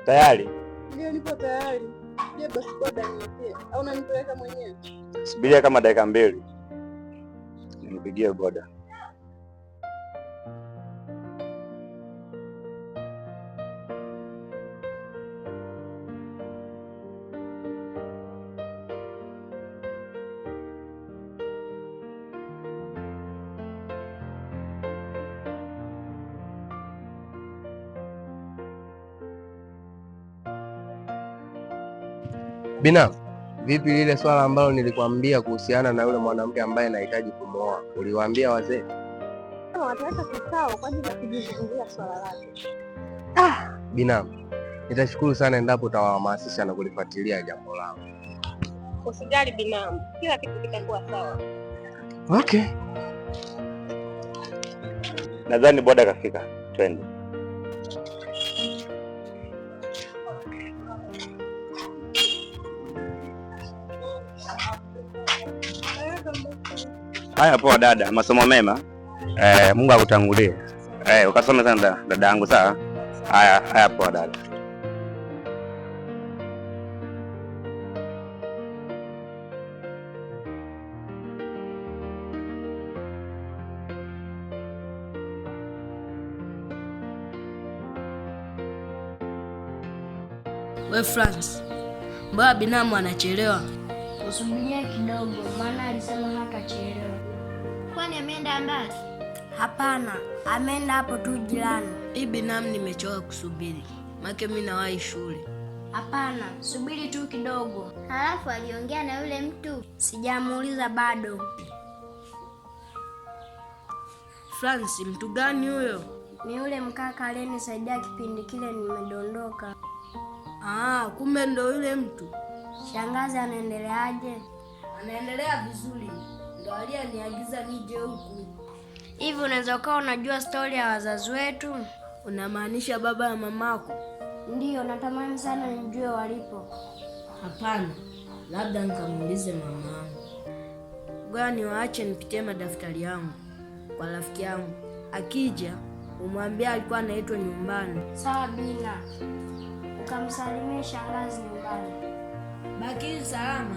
Tayari? Ndio, nipo tayari. Je, basi boda niletee au unanipeleka mwenyewe? Subiria kama dakika 2. Nipigie boda. Bina, vipi lile swala ambalo nilikwambia kuhusiana na yule mwanamke ambaye anahitaji kumwoa? Uliwaambia wazee? Wataweka kikao kwa ajili ya kujizungumzia swala lake. Bina, nitashukuru sana endapo utawahamasisha na kulifuatilia jambo lao. Usijali binamu, kila kitu kitakuwa sawa. Okay. Nadhani boda kafika. Twende. Haya, poa dada, masomo mema. Mungu akutangulie. Ukasome sana dada yangu, sawa? Haya poa dada. We France, mbona binamu anachelewa? Usubirie kidogo, maana alisema hatachelewa. Kwani ameenda mbali? Hapana, ameenda hapo tu jirani. Hii binamu nimechoka kusubiri, make mimi nawahi shule. Hapana, subiri tu kidogo. Halafu aliongea na yule mtu? Sijamuuliza bado. France, mtu gani huyo? Ni yule mkaka aliyenisaidia kipindi kile nimedondoka. Kumbe ndo yule mtu. Shangazi anaendeleaje? Anaendelea vizuri, ndo aliyeniagiza nije huku. Hivi unaweza ukawa unajua stori ya wazazi wetu? Unamaanisha baba na mamako? Ndiyo, natamani sana nijue walipo. Hapana, labda nikamuulize mamangu. Ngoja niwaache nipitie madaftari yangu kwa rafiki yangu. Akija umwambia alikuwa anaitwa nyumbani. Sawa Bina, ukamsalimia shangazi nyumbani. Baki salama.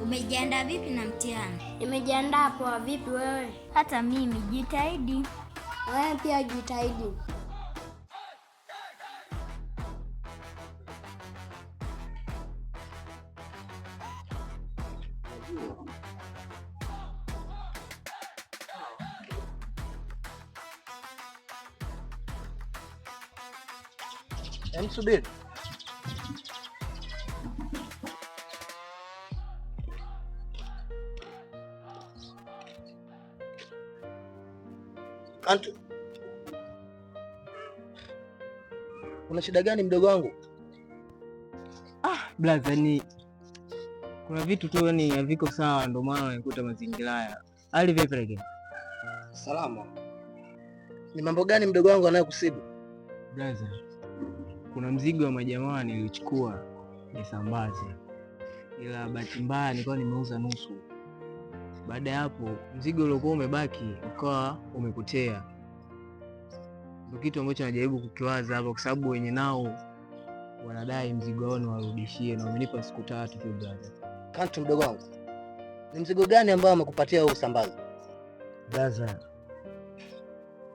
Umejiandaa vipi na mtihani? Nimejiandaa poa. Vipi wewe? Hata mimi jitahidi. Wewe pia jitahidi. Subiri. Kantu, una shida gani mdogo wangu? Blaza, ni kuna vitu tu yani haviko sawa, ndio maana unakuta mazingira haya. Hali vipi lakini? Salama. Ni mambo gani mdogo wangu anayokusibu? Blaza, kuna mzigo wa majamaa nilichukua nisambaze, ila bahati mbaya nilikuwa nimeuza nusu. Baada ya hapo mzigo uliokuwa umebaki ukawa umepotea. Ndio kitu ambacho najaribu kukiwaza hapa, kwa sababu wenye nao wanadai mzigo wao warudishie, na wamenipa siku 3 tu brother. Kantu mdogo wangu, ni mzigo gani ambao amekupatia wewe usambaze? Brother,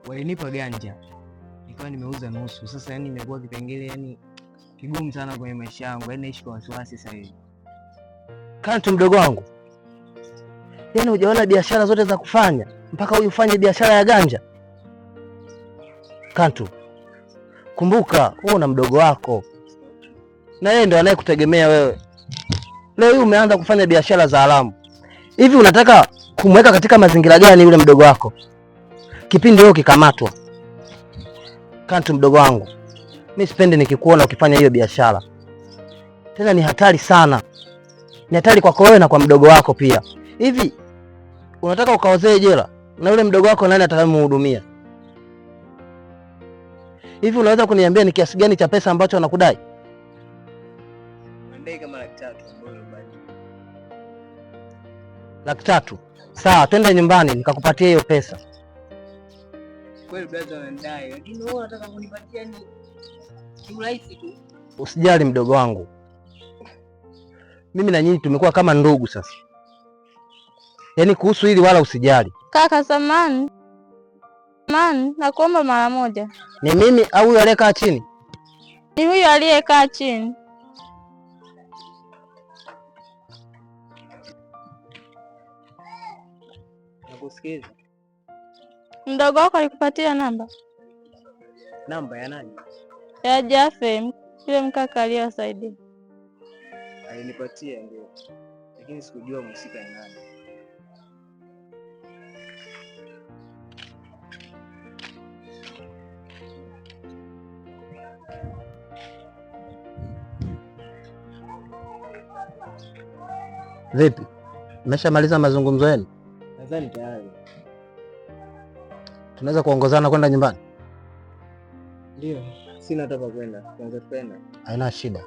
walinipa ganja, nilikuwa nimeuza nusu. Sasa yani imekuwa kipengele yani kigumu sana kwenye maisha yangu, yani naishi kwa wasiwasi sasa hivi. Kantu mdogo wangu, yani hujaona biashara zote za kufanya mpaka huyu ufanye biashara ya ganja? Kantu, kumbuka wewe una mdogo wako na yeye ndo anayekutegemea wewe. Leo hii umeanza kufanya biashara za haramu. Hivi unataka kumweka katika mazingira gani yule mdogo wako kipindi wewe ukikamatwa? Kantu mdogo wangu, mimi sipendi nikikuona ukifanya hiyo biashara. Tena ni hatari sana. Ni hatari kwako wewe na kwa mdogo wako pia. Hivi unataka ukaozee jela na yule mdogo wako nani atamhudumia? Hivi unaweza kuniambia ni kiasi gani cha pesa ambacho anakudai? Mandai kama 300 bado bado. 300,000. Sawa, twende nyumbani nikakupatia hiyo pesa. Kweli brother unanidai, lakini wewe unataka kunipatia ni urahisi tu. Usijali mdogo wangu, mimi na nyinyi tumekuwa kama ndugu sasa. Yaani kuhusu hili wala usijali. Kaka samani. Man, nakuomba mara moja. Ni mimi au huyo aliyekaa chini? Ni huyo aliyekaa chini. Nakusikiza. Mdogo wako alikupatia namba? Namba ya nani? Ya Jafe, yule mkaka aliyosaidia. Alinipatia ndio. Lakini sikujua mhusika ni nani. Vipi? Mmeshamaliza mazungumzo yenu? Nadhani tayari. Tunaweza kuongozana kwenda nyumbani? Ndio, sina hata pa kwenda. Tunaweza kwenda. Haina shida.